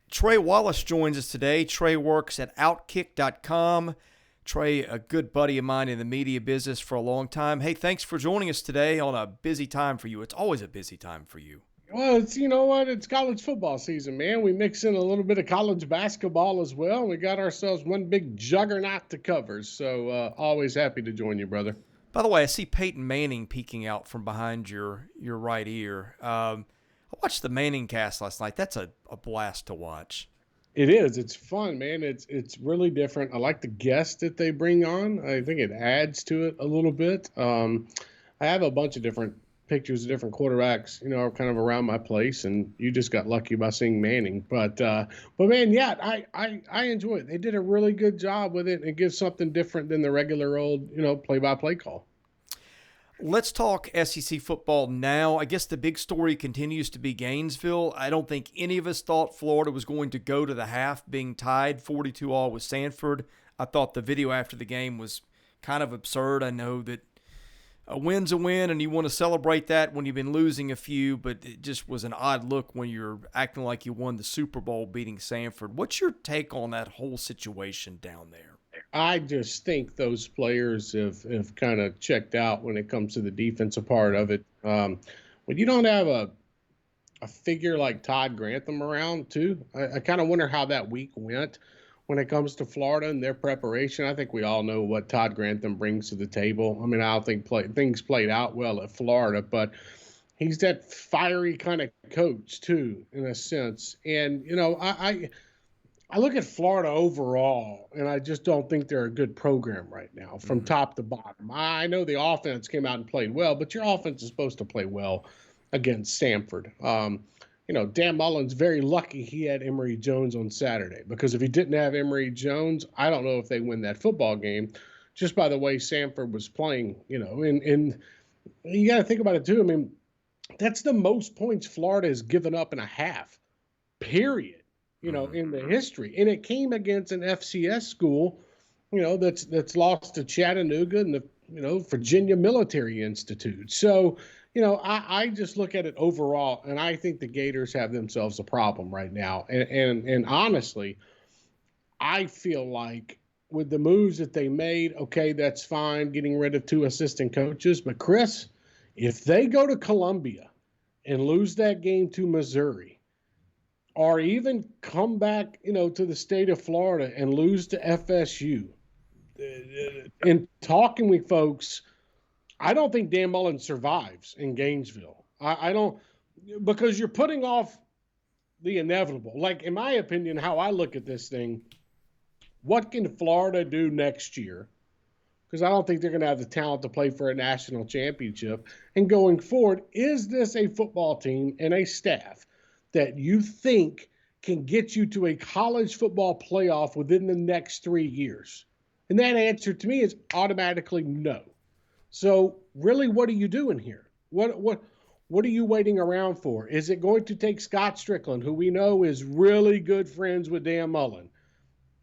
Trey Wallace joins us today. Trey works at Outkick.com. Trey, a good buddy of mine in the media business for a long time. Hey, thanks for joining us today on a busy time for you. It's always a busy time for you. Well, you know what? It's college football season, man. We mix in a little bit of college basketball as well. We got ourselves one big juggernaut to cover. So always happy to join you, brother. By the way, I see Peyton Manning peeking out from behind your right ear. I watched the Manning cast last night. That's a blast to watch. It is. It's fun, man. It's really different. I like the guests that they bring on. I think it adds to it a little bit. I have a bunch of different pictures of different quarterbacks, kind of around my place, and you just got lucky by seeing Manning. But man, yeah, I enjoy it. They did a really good job with it, and it gives something different than the regular old, play-by-play call. Let's talk SEC football now. I guess the big story continues to be Gainesville. I don't think any of us thought Florida was going to go to the half being tied 42-all with Sanford. I thought the video after the game was kind of absurd. I know that a win's a win, and you want to celebrate that when you've been losing a few, but it just was an odd look when you're acting like you won the Super Bowl beating Sanford. What's your take on that whole situation down there? I just think those players have kind of checked out when it comes to the defensive part of it. When you don't have a figure like Todd Grantham around, too, I kind of wonder how that week went when it comes to Florida and their preparation. I think we all know what Todd Grantham brings to the table. I mean, I don't think things played out well at Florida, but he's that fiery kind of coach, too, in a sense. And, I look at Florida overall, and I just don't think they're a good program right now from top to bottom. I know the offense came out and played well, but your offense is supposed to play well against Sanford. Dan Mullen's very lucky he had Emory Jones on Saturday, because if he didn't have Emory Jones, I don't know if they win that football game just by the way Sanford was playing, and you got to think about it too. I mean, that's the most points Florida has given up in a half, period. In the history. And it came against an FCS school, that's lost to Chattanooga and the, Virginia Military Institute. So, I just look at it overall, and I think the Gators have themselves a problem right now. And honestly, I feel like with the moves that they made, okay, that's fine, getting rid of 2 assistant coaches. But, Chris, if they go to Columbia and lose that game to Missouri, or even come back, to the state of Florida and lose to FSU. In talking with folks, I don't think Dan Mullen survives in Gainesville. I don't, because you're putting off the inevitable. Like, in my opinion, how I look at this thing, what can Florida do next year? Because I don't think they're going to have the talent to play for a national championship. And going forward, is this a football team and a staff that you think can get you to a college football playoff within the next 3 years? And that answer to me is automatically no. So really, what are you doing here? What are you waiting around for? Is it going to take Scott Strickland, who we know is really good friends with Dan Mullen?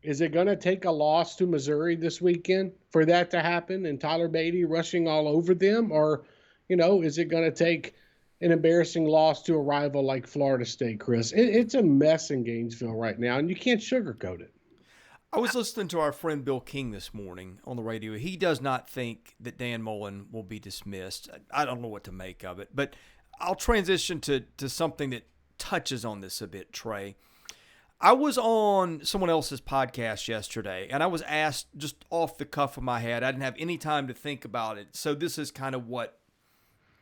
Is it going to take a loss to Missouri this weekend for that to happen and Tyler Beatty rushing all over them? Or, is it going to take an embarrassing loss to a rival like Florida State, Chris? It's a mess in Gainesville right now, and you can't sugarcoat it. I was listening to our friend Bill King this morning on the radio. He does not think that Dan Mullen will be dismissed. I don't know what to make of it, but I'll transition to something that touches on this a bit, Trey. I was on someone else's podcast yesterday, and I was asked just off the cuff of my head. I didn't have any time to think about it, so this is kind of what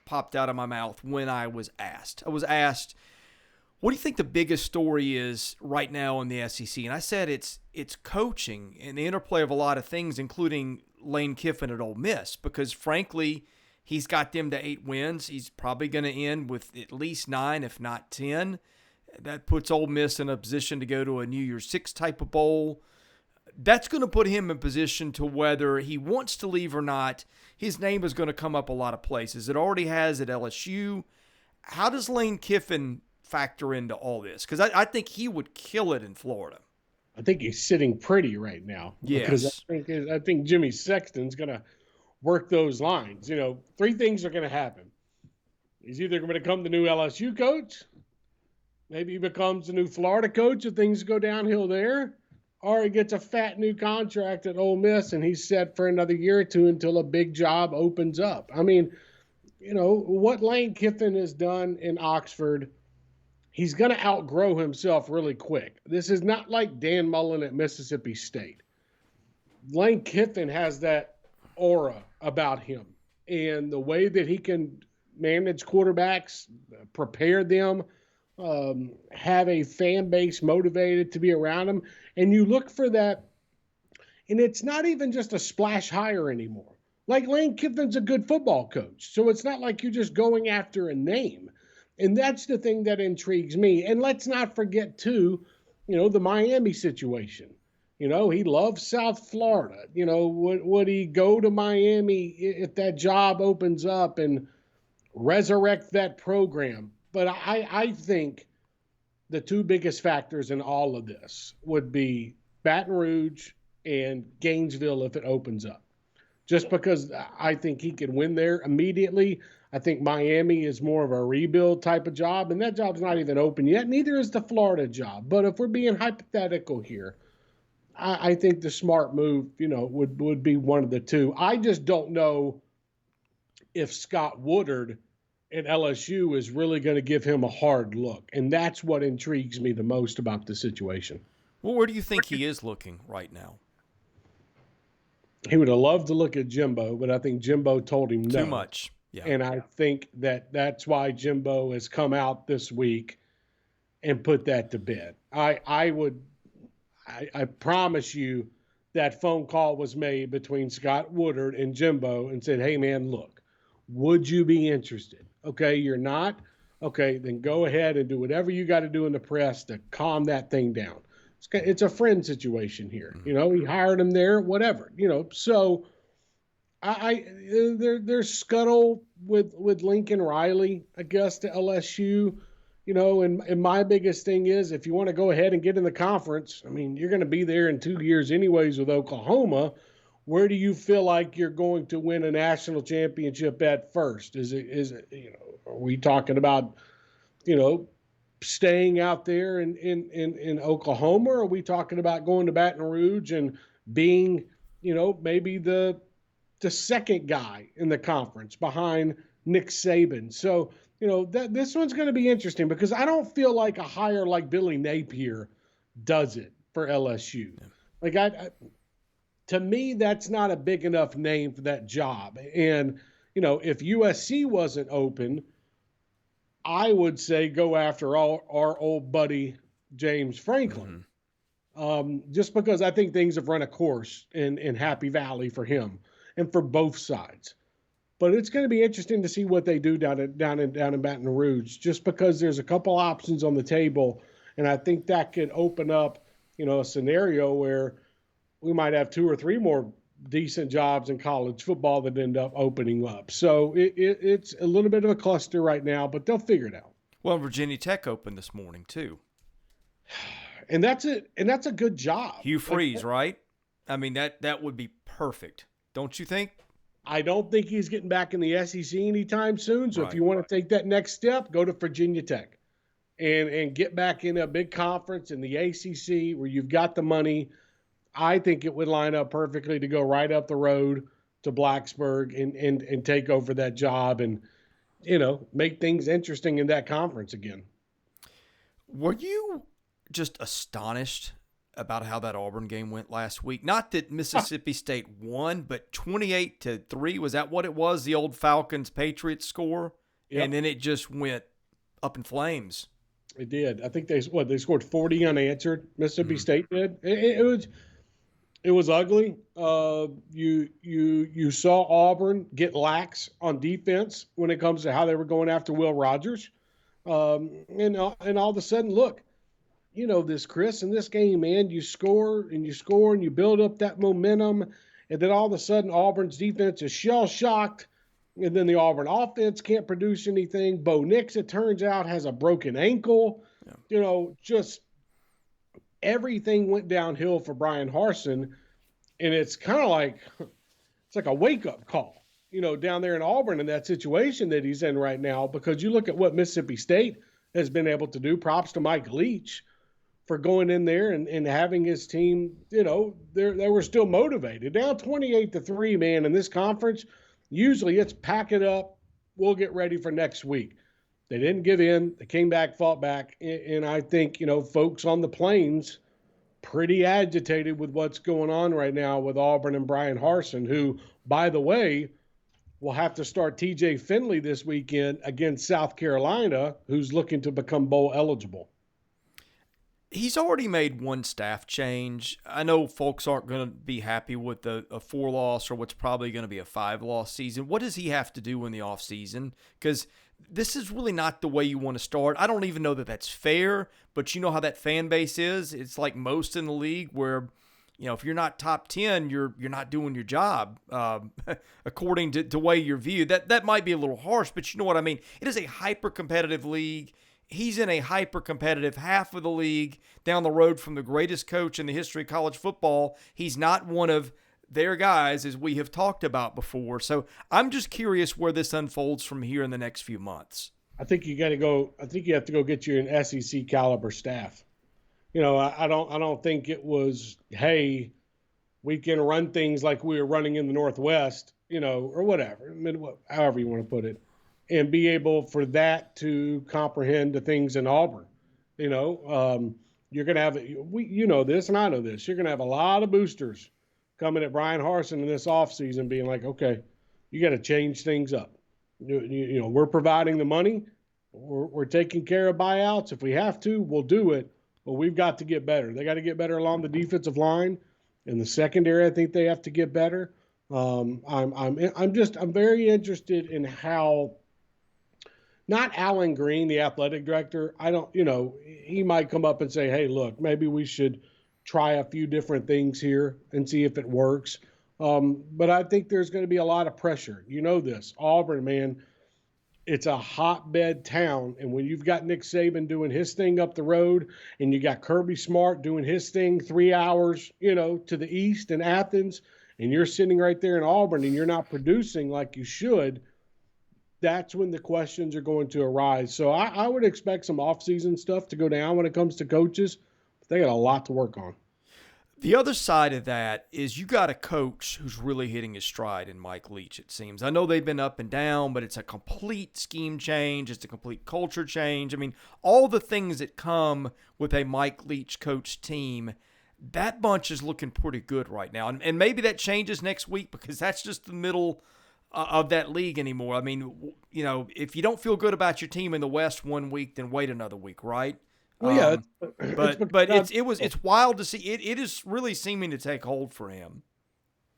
popped out of my mouth when I was asked. I was asked, what do you think the biggest story is right now in the SEC? And I said it's coaching and the interplay of a lot of things, including Lane Kiffin at Ole Miss, because frankly, he's got them to 8 wins. He's probably going to end with at least 9, if not 10. That puts Ole Miss in a position to go to a New Year's Six type of bowl. That's going to put him in position to whether he wants to leave or not. His name is going to come up a lot of places. It already has at LSU. How does Lane Kiffin factor into all this? Because I think he would kill it in Florida. I think he's sitting pretty right now. Yes. Because I think Jimmy Sexton's going to work those lines. 3 things are going to happen. He's either going to become the new LSU coach, Maybe he becomes the new Florida coach if things go downhill there. Or he gets a fat new contract at Ole Miss and he's set for another year or two until a big job opens up. I mean, what Lane Kiffin has done in Oxford, he's going to outgrow himself really quick. This is not like Dan Mullen at Mississippi State. Lane Kiffin has that aura about him and the way that he can manage quarterbacks, prepare them, have a fan base motivated to be around him. And you look for that, and it's not even just a splash hire anymore. Like Lane Kiffin's a good football coach, so it's not like you're just going after a name. And that's the thing that intrigues me. And let's not forget, too, the Miami situation. He loves South Florida. Would he go to Miami if that job opens up and resurrect that program? But I think the two biggest factors in all of this would be Baton Rouge and Gainesville if it opens up. Just because I think he can win there immediately. I think Miami is more of a rebuild type of job, and that job's not even open yet. Neither is the Florida job. But if we're being hypothetical here, I think the smart move, would be one of the two. I just don't know if Scott Woodard at LSU is really going to give him a hard look. And that's what intrigues me the most about the situation. Well, where do you think he is looking right now? He would have loved to look at Jimbo, but I think Jimbo told him no. Too much. Yeah. And I think that's why Jimbo has come out this week and put that to bed. I promise you that phone call was made between Scott Woodard and Jimbo and said, hey, man, look, would you be interested? Okay, you're not? Okay, then go ahead and do whatever you got to do in the press to calm that thing down. It's a friend situation here. He hired him there, whatever. So there's scuttle with Lincoln Riley, I guess, to LSU. And my biggest thing is if you want to go ahead and get in the conference, I mean, you're going to be there in 2 years anyways with Oklahoma. Where do you feel like you're going to win a national championship at first? Is it are we talking about, staying out there in Oklahoma? Or are we talking about going to Baton Rouge and being, maybe the second guy in the conference behind Nick Saban? So, this one's going to be interesting because I don't feel like a hire like Billy Napier does it for LSU. Like to me, that's not a big enough name for that job. And, if USC wasn't open, I would say go after our old buddy, James Franklin. Just because I think things have run a course in Happy Valley for him and for both sides. But it's going to be interesting to see what they do down in Baton Rouge, just because there's a couple options on the table. And I think that could open up, a scenario where we might have 2 or 3 more decent jobs in college football that end up opening up. So it's a little bit of a cluster right now, but they'll figure it out. Well, Virginia Tech opened this morning too. And that's it. And that's a good job. Hugh Freeze, right? I mean, that would be perfect. Don't you think? I don't think he's getting back in the SEC anytime soon. So if you want to take that next step, go to Virginia Tech and get back in a big conference in the ACC where you've got the money. I think it would line up perfectly to go right up the road to Blacksburg and take over that job and, make things interesting in that conference again. Were you just astonished about how that Auburn game went last week? Not that Mississippi State won, but 28-3, was that what it was? The old Falcons-Patriots score? Yep. And then it just went up in flames. It did. I think they scored 40 unanswered. Mississippi State did. It was ugly. You saw Auburn get lax on defense when it comes to how they were going after Will Rogers. And all of a sudden, look, this, Chris, in this game, man, you score and you build up that momentum. And then all of a sudden, Auburn's defense is shell-shocked. And then the Auburn offense can't produce anything. Bo Nix, it turns out, has a broken ankle. Yeah. Just everything went downhill for Brian Harsin. And it's kind of like it's like a wake-up call, down there in Auburn in that situation that he's in right now. Because you look at what Mississippi State has been able to do. Props to Mike Leach for going in there and having his team, they were still motivated. Down 28-3, man, in this conference, usually it's pack it up, we'll get ready for next week. They didn't give in. They came back, fought back. And I think, folks on the plains pretty agitated with what's going on right now with Auburn and Brian Harsin, who, by the way, will have to start TJ Finley this weekend against South Carolina, who's looking to become bowl eligible. He's already made one staff change. I know folks aren't going to be happy with a 4-loss or what's probably going to be a 5-loss season. What does he have to do in the offseason? Because this is really not the way you want to start. I don't even know that that's fair, but you know how that fan base is. It's like most in the league where, if you're not top 10, you're not doing your job according to the way you're viewed. That might be a little harsh, but you know what I mean. It is a hyper-competitive league. He's in a hyper-competitive half of the league down the road from the greatest coach in the history of college football. He's not one of their guys, as we have talked about before. So I'm just curious where this unfolds from here in the next few months. I think you have to go get you an SEC caliber staff. I don't think it was, hey, we can run things like we were running in the Northwest, or whatever, however you want to put it, and be able for that to comprehend the things in Auburn. You're going to have, this and I know this, you're going to have a lot of boosters coming at Brian Harsin in this offseason being like, okay, you got to change things up. We're providing the money. We're taking care of buyouts. If we have to, we'll do it. But we've got to get better. They got to get better along the defensive line. In the secondary, I think they have to get better. I'm very interested in how, not Alan Green, the athletic director. He might come up and say, hey, look, maybe we should try a few different things here and see if it works. But I think there's going to be a lot of pressure. This. Auburn, man, it's a hotbed town. And when you've got Nick Saban doing his thing up the road and you got Kirby Smart doing his thing 3 hours, to the east in Athens, and you're sitting right there in Auburn and you're not producing like you should, that's when the questions are going to arise. So I would expect some off-season stuff to go down when it comes to coaches. They got a lot to work on. The other side of that is you got a coach who's really hitting his stride in Mike Leach, it seems. I know they've been up and down, but it's a complete scheme change. It's a complete culture change. I mean, all the things that come with a Mike Leach coach team, that bunch is looking pretty good right now. And maybe that changes next week because that's just the middle of that league anymore. I mean, if you don't feel good about your team in the West one week, then wait another week, right? Well, yeah, but it's wild to see. It is really seeming to take hold for him.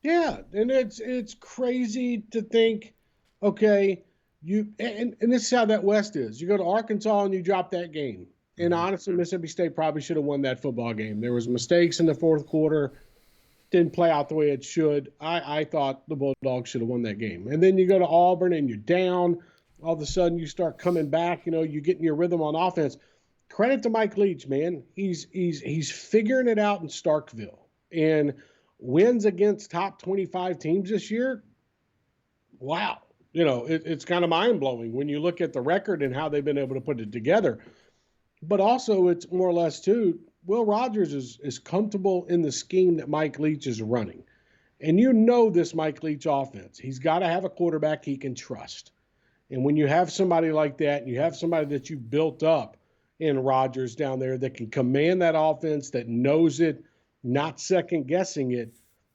Yeah, and it's crazy to think, okay, and this is how that West is. You go to Arkansas and you drop that game. And honestly, Mississippi State probably should have won that football game. There was mistakes in the fourth quarter. Didn't play out the way it should. I thought the Bulldogs should have won that game. And then you go to Auburn and you're down. All of a sudden you start coming back. You get in your rhythm on offense. Credit to Mike Leach, man. He's figuring it out in Starkville. And wins against top 25 teams this year, wow. It's kind of mind-blowing when you look at the record and how they've been able to put it together. But also it's more or less, too, Will Rogers is comfortable in the scheme that Mike Leach is running. And this Mike Leach offense, he's got to have a quarterback he can trust. And when you have somebody like that, and you have somebody that you built up in Rogers down there that can command that offense, that knows it, not second-guessing it,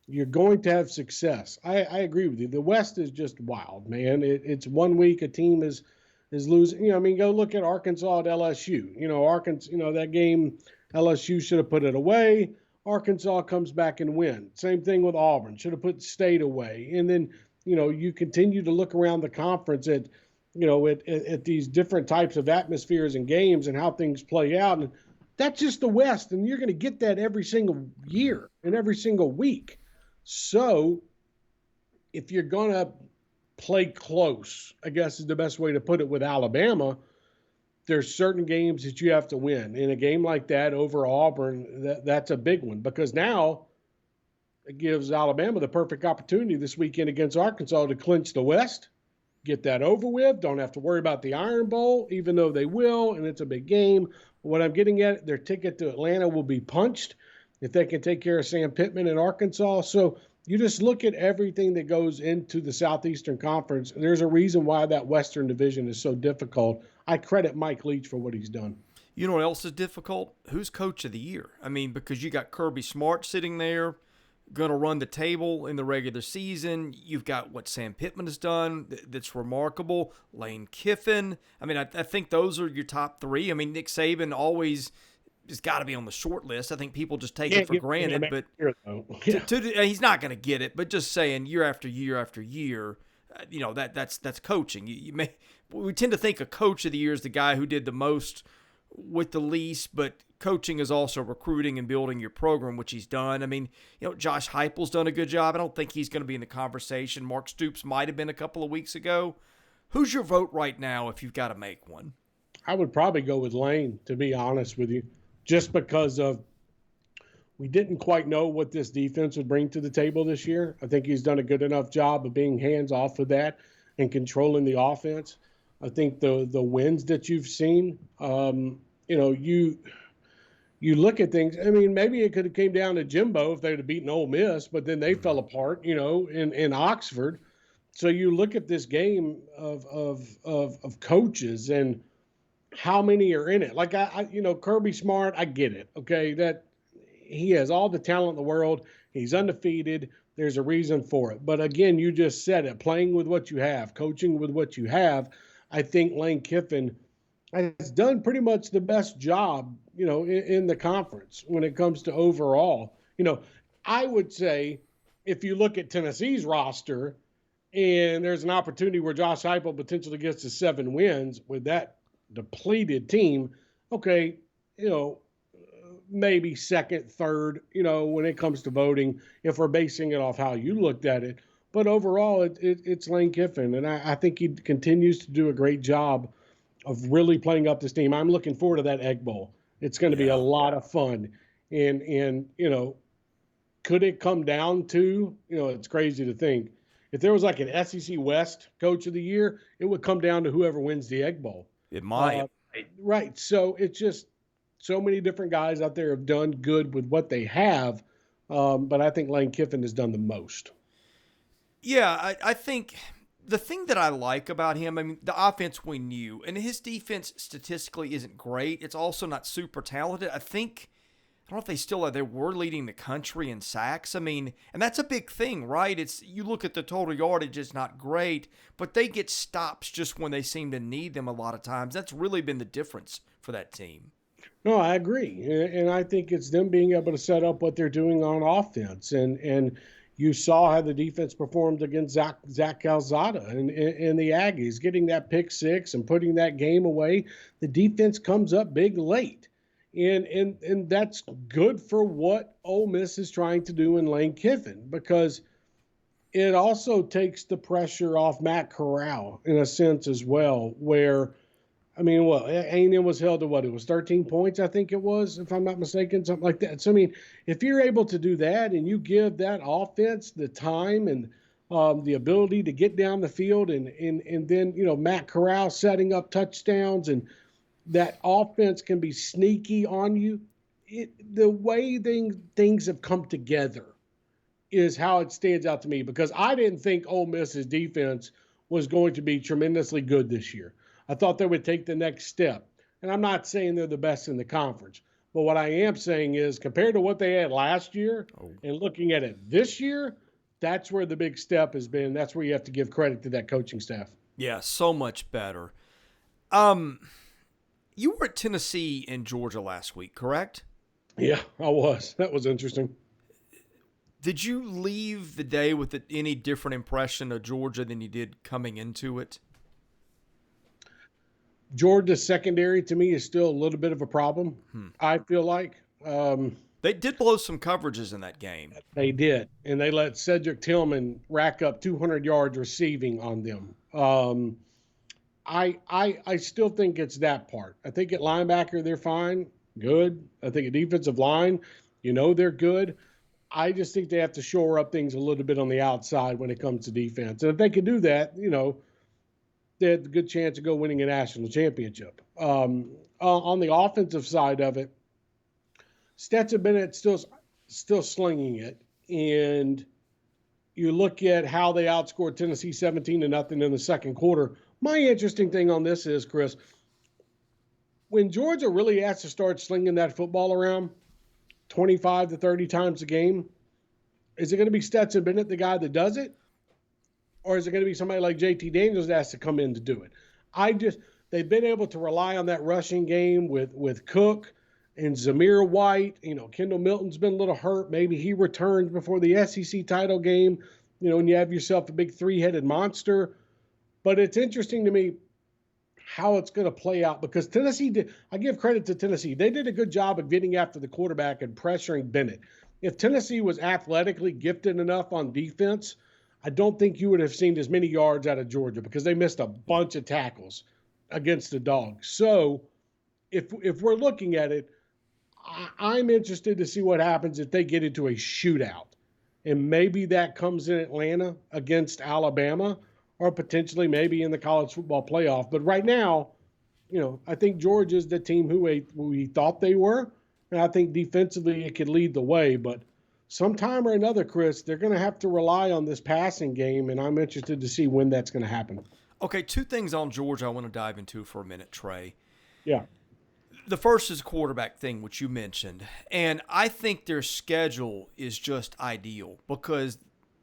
you're going to have success. I agree with you. The West is just wild, man. It's 1 week a team is losing. Go look at Arkansas at LSU. Arkansas, that game, LSU should have put it away. Arkansas comes back and wins. Same thing with Auburn. Should have put State away. And then, you continue to look around the conference at these different types of atmospheres and games and how things play out. And that's just the West. And you're going to get that every single year and every single week. So if you're going to play close, I guess is the best way to put it with Alabama, there's certain games that you have to win. In a game like that over Auburn, that's a big one because now it gives Alabama the perfect opportunity this weekend against Arkansas to clinch the West get that over with. Don't have to worry about the Iron Bowl, even though they will, and it's a big game. What I'm getting at, their ticket to Atlanta will be punched if they can take care of Sam Pittman in Arkansas. So you just look at everything that goes into the Southeastern Conference. There's a reason why that Western Division is so difficult. I credit Mike Leach for what he's done. You know what else is difficult? Who's coach of the year? I mean, because you got Kirby Smart sitting there, going to run the table in the regular season. You've got what Sam Pittman has done that's remarkable. Lane Kiffin. I mean, I think those are your top three. I mean, Nick Saban always has got to be on the short list. I think people just take it for granted, but he's not going to get it. But just saying, year after year after year, that's coaching. We tend to think a coach of the year is the guy who did the most with the least, but coaching is also recruiting and building your program, which he's done. I mean, Josh Heupel's done a good job. I don't think he's going to be in the conversation. Mark Stoops might have been a couple of weeks ago. Who's your vote right now if you've got to make one? I would probably go with Lane, to be honest with you, just because we didn't quite know what this defense would bring to the table this year. I think he's done a good enough job of being hands off with that and controlling the offense. I think the wins that you've seen, you look at things. I mean, maybe it could have came down to Jimbo if they'd have beaten Ole Miss, but then they fell apart, in Oxford. So you look at this game of coaches and how many are in it. Like Kirby Smart, I get it. Okay, that he has all the talent in the world. He's undefeated. There's a reason for it. But again, you just said it. Playing with what you have, coaching with what you have. I think Lane Kiffin has done pretty much the best job, in the conference when it comes to overall. I would say if you look at Tennessee's roster and there's an opportunity where Josh Heupel potentially gets to 7 wins with that depleted team, okay, maybe second, third, when it comes to voting, if we're basing it off how you looked at it. But overall, it's Lane Kiffin, and I think he continues to do a great job of really playing up this team. I'm looking forward to that Egg Bowl. It's going to be a lot of fun. And could it come down to, it's crazy to think, if there was like an SEC West Coach of the Year, it would come down to whoever wins the Egg Bowl. It might. Right. So it's just so many different guys out there have done good with what they have, but I think Lane Kiffin has done the most. Yeah, I think the thing that I like about him, I mean, the offense we knew, and his defense statistically isn't great. It's also not super talented. I don't know if they still are. They were leading the country in sacks. I mean, and that's a big thing, right? You look at the total yardage, it's not great, but they get stops just when they seem to need them a lot of times. That's really been the difference for that team. No, I agree. And I think it's them being able to set up what they're doing on offense. And you saw how the defense performed against Zach Calzada and the Aggies, getting that pick six and putting that game away. The defense comes up big late. And that's good for what Ole Miss is trying to do in Lane Kiffin, because it also takes the pressure off Matt Corral in a sense as well, where, A&M was held to it was 13 points, I think it was, if I'm not mistaken, something like that. So, if you're able to do that and you give that offense the time and the ability to get down the field and then, Matt Corral setting up touchdowns and that offense can be sneaky on you, the way things have come together is how it stands out to me, because I didn't think Ole Miss's defense was going to be tremendously good this year. I thought they would take the next step. And I'm not saying they're the best in the conference. But what I am saying is, compared to what they had last year and looking at it this year, that's where the big step has been. That's where you have to give credit to that coaching staff. Yeah, so much better. You were at Tennessee and Georgia last week, correct? Yeah, I was. That was interesting. Did you leave the day with any different impression of Georgia than you did coming into it? Georgia's secondary, to me, is still a little bit of a problem, I feel like. They did blow some coverages in that game. They did, and they let Cedric Tillman rack up 200 yards receiving on them. I still think it's that part. I think at linebacker, they're fine, good. I think at defensive line, they're good. I just think they have to shore up things a little bit on the outside when it comes to defense. And if they can do that, they had a good chance of go winning a national championship. On the offensive side of it, Stetson Bennett still slinging it, and you look at how they outscored Tennessee 17-0 in the second quarter. My interesting thing on this is, Chris, when Georgia really has to start slinging that football around 25 to 30 times a game, is it going to be Stetson Bennett, the guy that does it? Or is it going to be somebody like JT Daniels that has to come in to do it? They've been able to rely on that rushing game with Cook and Zamir White. Kendall Milton's been a little hurt. Maybe he returns before the SEC title game, and you have yourself a big three-headed monster. But it's interesting to me how it's going to play out, because I give credit to Tennessee. They did a good job of getting after the quarterback and pressuring Bennett. If Tennessee was athletically gifted enough on defense, I don't think you would have seen as many yards out of Georgia, because they missed a bunch of tackles against the Dogs. So if we're looking at it, I'm interested to see what happens if they get into a shootout. And maybe that comes in Atlanta against Alabama, or potentially maybe in the college football playoff. But right now, I think Georgia's the team who we thought they were. And I think defensively it could lead the way. But sometime or another, Chris, they're going to have to rely on this passing game, and I'm interested to see when that's going to happen. Okay, two things on Georgia I want to dive into for a minute, Trey. Yeah. The first is quarterback thing, which you mentioned. And I think their schedule is just ideal, because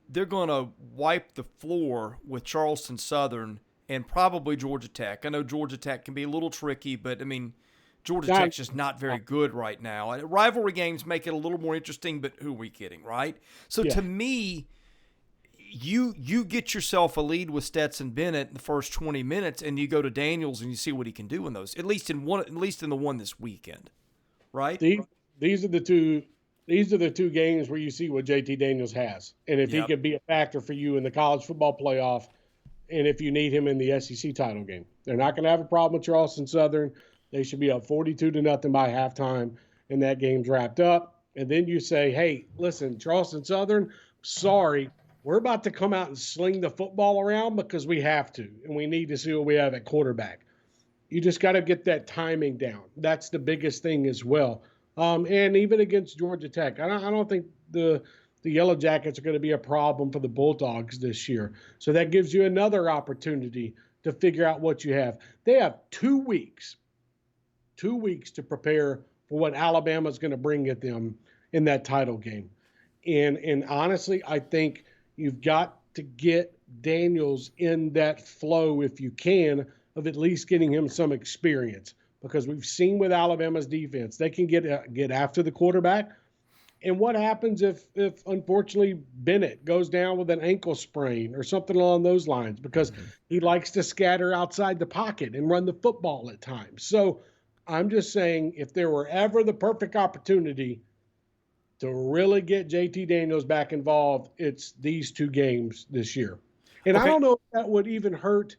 they're going to wipe the floor with Charleston Southern and probably Georgia Tech. I know Georgia Tech can be a little tricky, but, Georgia Tech's just not very good right now. And rivalry games make it a little more interesting, but who are we kidding, right? So to me, you get yourself a lead with Stetson Bennett in the first 20 minutes, and you go to Daniels and you see what he can do in those. At least in the one this weekend, right? These are the two games where you see what JT Daniels has, and if he could be a factor for you in the college football playoff, and if you need him in the SEC title game. They're not going to have a problem with Charleston Southern. They should be up 42-0 by halftime, and that game's wrapped up. And then you say, hey, listen, Charleston Southern, sorry, we're about to come out and sling the football around because we have to, and we need to see what we have at quarterback. You just got to get that timing down. That's the biggest thing as well. And even against Georgia Tech, I don't think the Yellow Jackets are going to be a problem for the Bulldogs this year. So that gives you another opportunity to figure out what you have. They have 2 weeks to prepare for what Alabama's going to bring at them in that title game. And honestly, I think you've got to get Daniels in that flow, if you can, of at least getting him some experience, because we've seen with Alabama's defense, they can get after the quarterback. And what happens if unfortunately Bennett goes down with an ankle sprain or something along those lines, because he likes to scatter outside the pocket and run the football at times. So I'm just saying, if there were ever the perfect opportunity to really get JT Daniels back involved, it's these 2 games this year. And I don't know if that would even hurt,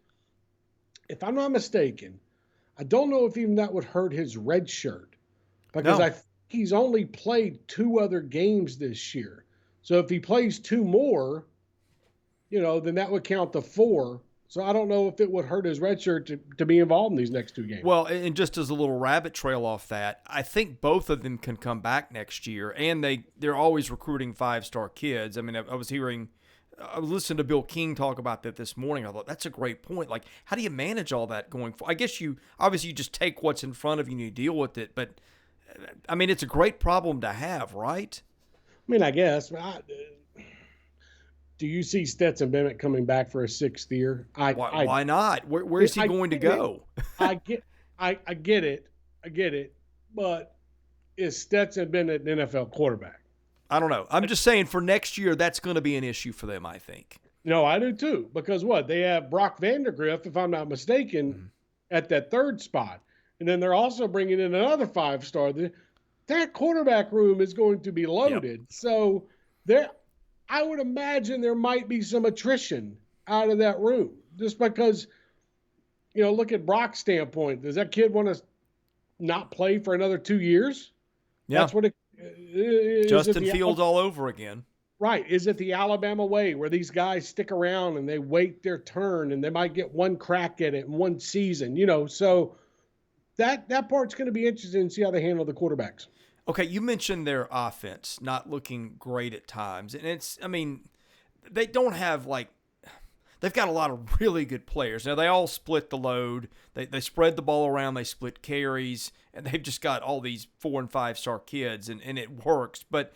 if I'm not mistaken, I don't know if even that would hurt his red shirt, because I think he's only played 2 other games this year. So if he plays 2 more, then that would count to 4. So I don't know if it would hurt his red shirt to be involved in these next 2 games. Well, and just as a little rabbit trail off that, I think both of them can come back next year, and they're always recruiting 5-star kids. I was listening to Bill King talk about that this morning. I thought that's a great point. Like, how do you manage all that going forward? I guess you just take what's in front of you and you deal with it. But it's a great problem to have, right? I guess. Do you see Stetson Bennett coming back for a 6th year? Why not? Where is he going to go? I get it. But is Stetson Bennett an NFL quarterback? I don't know. I'm just saying, for next year, that's going to be an issue for them, I think. No, I do too. Because they have Brock Vandagriff, if I'm not mistaken, at that 3rd spot. And then they're also bringing in another 5-star. That quarterback room is going to be loaded. Yep. So I would imagine there might be some attrition out of that room, just because, look at Brock's standpoint. Does that kid want to not play for another 2 years? Yeah. That's what it is. Justin Fields all over again. Right. Is it the Alabama way where these guys stick around and they wait their turn and they might get one crack at it in one season? So that part's going to be interesting to see how they handle the quarterbacks. Okay, you mentioned their offense not looking great at times. And they don't have they've got a lot of really good players. Now, they all split the load. They spread the ball around. They split carries. And they've just got all these 4- and 5-star kids, and it works. But,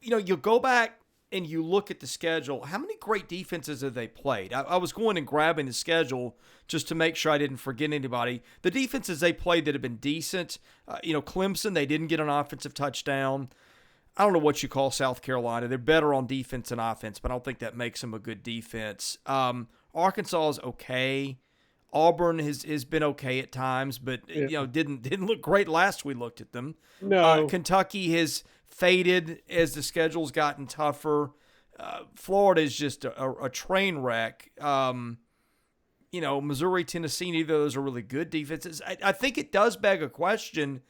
you go back and you look at the schedule. How many great defenses have they played? I was going and grabbing the schedule just to make sure I didn't forget anybody. The defenses they played that have been decent, Clemson, they didn't get an offensive touchdown. I don't know what you call South Carolina. They're better on defense than offense, but I don't think that makes them a good defense. Arkansas is okay. Auburn has been okay at times, but didn't look great last we looked at them. No. Kentucky has faded as the schedule's gotten tougher. Florida is just a train wreck. Missouri, Tennessee, neither of those are really good defenses. I think it does beg a question: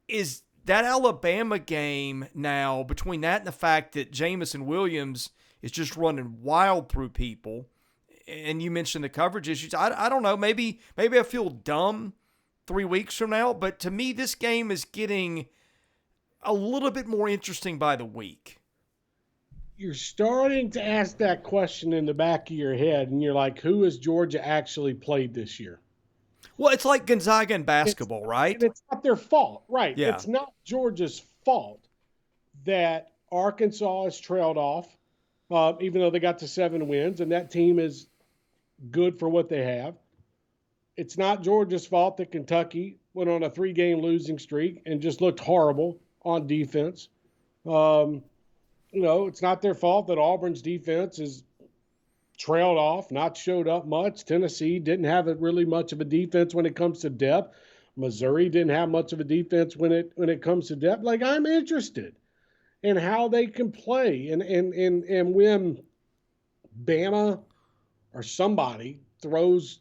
is that Alabama game now, between that and the fact that Jamison Williams is just running wild through people, and you mentioned the coverage issues, I don't know. Maybe I feel dumb 3 weeks from now, but to me, this game is getting a little bit more interesting by the week. You're starting to ask that question in the back of your head, and you're like, who has Georgia actually played this year? Well, it's like Gonzaga in basketball, right? And it's not their fault, right? Yeah. It's not Georgia's fault that Arkansas has trailed off, even though they got to 7 wins, and that team is good for what they have. It's not Georgia's fault that Kentucky went on a 3-game losing streak and just looked horrible on defense. It's not their fault that Auburn's defense is trailed off, not showed up much. Tennessee didn't have really much of a defense when it comes to depth. Missouri didn't have much of a defense when it comes to depth. I'm interested in how they can play. And when Bama or somebody throws,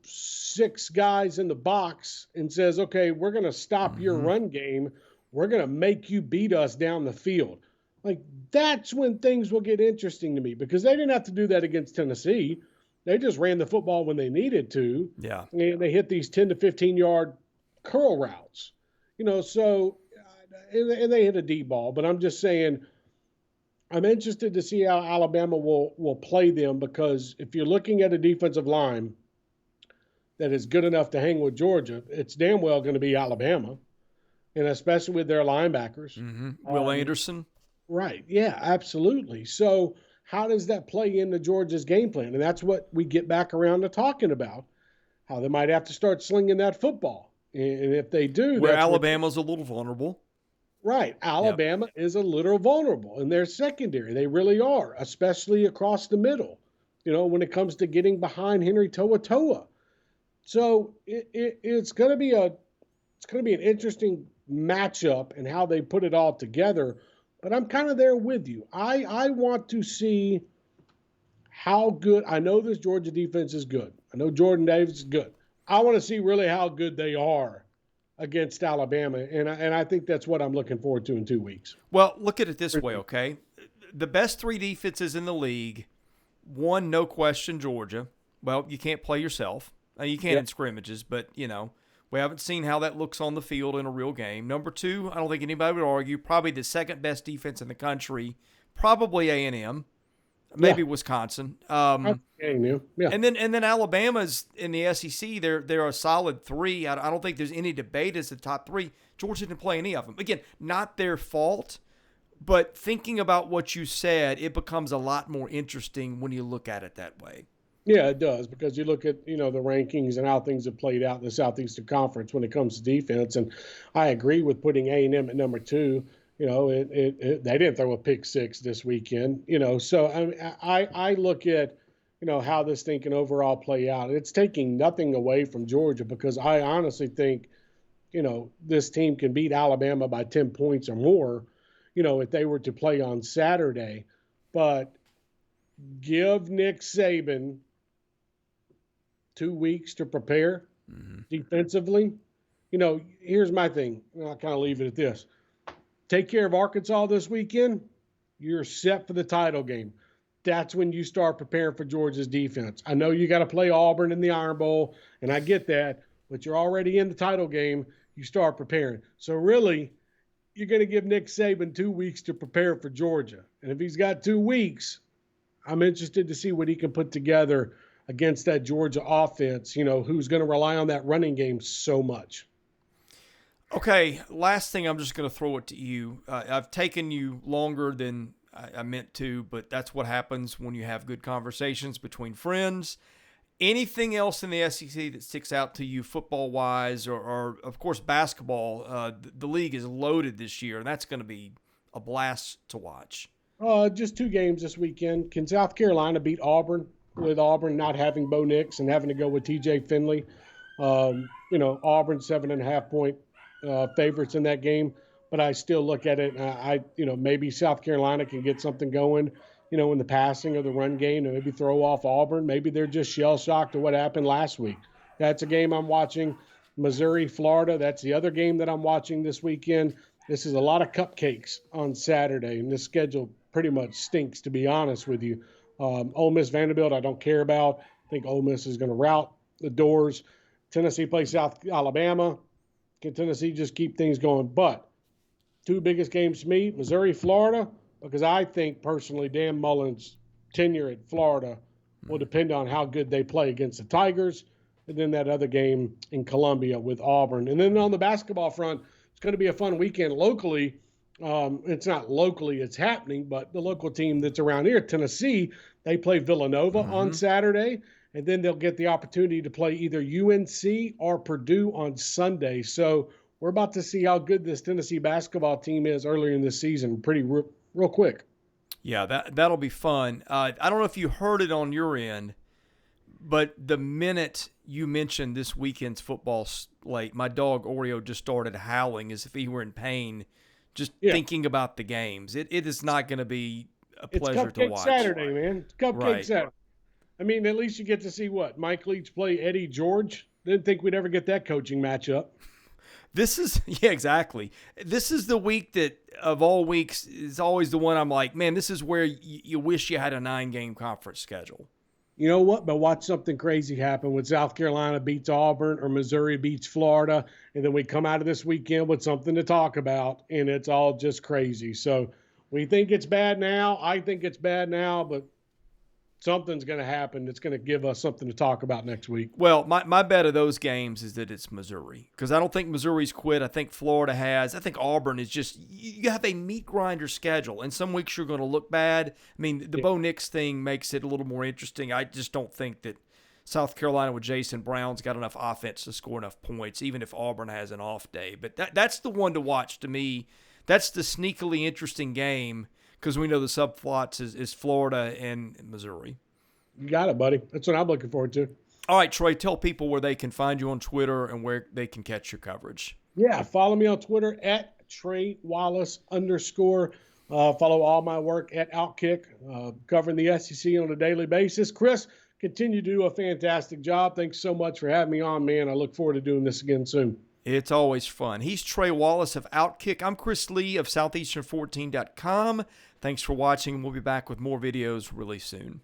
6 guys in the box and says, okay, we're going to stop your run game. We're going to make you beat us down the field. That's when things will get interesting to me, because they didn't have to do that against Tennessee. They just ran the football when they needed to. Yeah. And they hit these 10 to 15-yard curl routes. So and they hit a deep ball. But I'm just saying, I'm interested to see how Alabama will play them, because if you're looking at a defensive line that is good enough to hang with Georgia, it's damn well going to be Alabama, and especially with their linebackers. Mm-hmm. Will Anderson. Right. Yeah, absolutely. So how does that play into Georgia's game plan? And that's what we get back around to talking about, how they might have to start slinging that football. And if they do, where Alabama's a little vulnerable. Right. Alabama is a little vulnerable in their secondary. They really are, especially across the middle, when it comes to getting behind Henry To'oTo'o. So it's going to be an interesting matchup and how they put it all together. But I'm kind of there with you. I want to see how good. I know this Georgia defense is good. I know Jordan Davis is good. I want to see really how good they are against Alabama, and I think that's what I'm looking forward to in 2 weeks. Well, look at it this way, okay? The best 3 defenses in the league, 1, no question, Georgia. Well, you can't play yourself. You can in scrimmages, but, we haven't seen how that looks on the field in a real game. Number 2, I don't think anybody would argue, probably the second best defense in the country, probably A&M, maybe Wisconsin. Yeah. And then Alabama's in the SEC. They're a solid 3. I don't think there's any debate as the top 3. Georgia didn't play any of them. Again, not their fault, but thinking about what you said, it becomes a lot more interesting when you look at it that way. Yeah, it does, because you look at, the rankings and how things have played out in the Southeastern Conference when it comes to defense. And I agree with putting A&M at number 2. They didn't throw a pick 6 this weekend, So I look at, how this thing can overall play out. It's taking nothing away from Georgia, because I honestly think, this team can beat Alabama by 10 points or more, if they were to play on Saturday. But give Nick Saban 2 weeks to prepare defensively. Here's my thing. I'll kind of leave it at this. Take care of Arkansas this weekend. you're set for the title game. That's when you start preparing for Georgia's defense. I know you got to play Auburn in the Iron Bowl, and I get that, but you're already in the title game. You start preparing. So really, you're going to give Nick Saban 2 weeks to prepare for Georgia. And if he's got 2 weeks, I'm interested to see what he can put together against that Georgia offense, who's going to rely on that running game so much. Okay, last thing, I'm just going to throw it to you. I've taken you longer than I meant to, but that's what happens when you have good conversations between friends. Anything else in the SEC that sticks out to you football-wise or of course, basketball? The league is loaded this year, and that's going to be a blast to watch. Just 2 games this weekend. Can South Carolina beat Auburn with Auburn not having Bo Nix and having to go with TJ Finley? Auburn 7.5-point favorites in that game, but I still look at it. Maybe South Carolina can get something going, in the passing or the run game, and maybe throw off Auburn. Maybe they're just shell shocked at what happened last week. That's a game I'm watching. Missouri, Florida. That's the other game that I'm watching this weekend. This is a lot of cupcakes on Saturday, and this schedule pretty much stinks, to be honest with you. Ole Miss, Vanderbilt, I don't care about. I think Ole Miss is going to rout the doors. Tennessee plays South Alabama. Can Tennessee just keep things going? But 2 biggest games to me, Missouri, Florida, because I think personally Dan Mullen's tenure at Florida will depend on how good they play against the Tigers, and then that other game in Columbia with Auburn. And then on the basketball front, it's going to be a fun weekend locally. It's not locally it's happening, but the local team that's around here, Tennessee, they play Villanova on Saturday, and then they'll get the opportunity to play either UNC or Purdue on Sunday. So we're about to see how good this Tennessee basketball team is earlier in this season, pretty real quick. Yeah, that'll be fun. I don't know if you heard it on your end, but the minute you mentioned this weekend's football slate, my dog Oreo just started howling as if he were in pain just thinking about the games. It is not going to be a pleasure to watch. It's Cupcake Saturday, man. It's Cupcake Saturday. I mean, at least you get to see what? Mike Leach play Eddie George? Didn't think we'd ever get that coaching matchup. Exactly. This is the week that, of all weeks, is always the one I'm like, man, this is where you wish you had a 9-game conference schedule. You know what? But watch something crazy happen when South Carolina beats Auburn or Missouri beats Florida, and then we come out of this weekend with something to talk about, and it's all just crazy. So we think it's bad now. I think it's bad now, but something's going to happen that's going to give us something to talk about next week. Well, my bet of those games is that it's Missouri, because I don't think Missouri's quit. I think Florida has. I think Auburn is just – you have a meat grinder schedule, and some weeks you're going to look bad. I mean, the Bo Nix thing makes it a little more interesting. I just don't think that South Carolina with Jason Brown's got enough offense to score enough points, even if Auburn has an off day. But that's the one to watch to me. That's the sneakily interesting game, because we know the subplots is Florida and Missouri. You got it, buddy. That's what I'm looking forward to. All right, Trey, tell people where they can find you on Twitter and where they can catch your coverage. Yeah, follow me on Twitter at Trey Wallace _. Follow all my work at Outkick, covering the SEC on a daily basis. Chris, continue to do a fantastic job. Thanks so much for having me on, man. I look forward to doing this again soon. It's always fun. He's Trey Wallace of Outkick. I'm Chris Lee of Southeastern14.com. Thanks for watching. We'll be back with more videos really soon.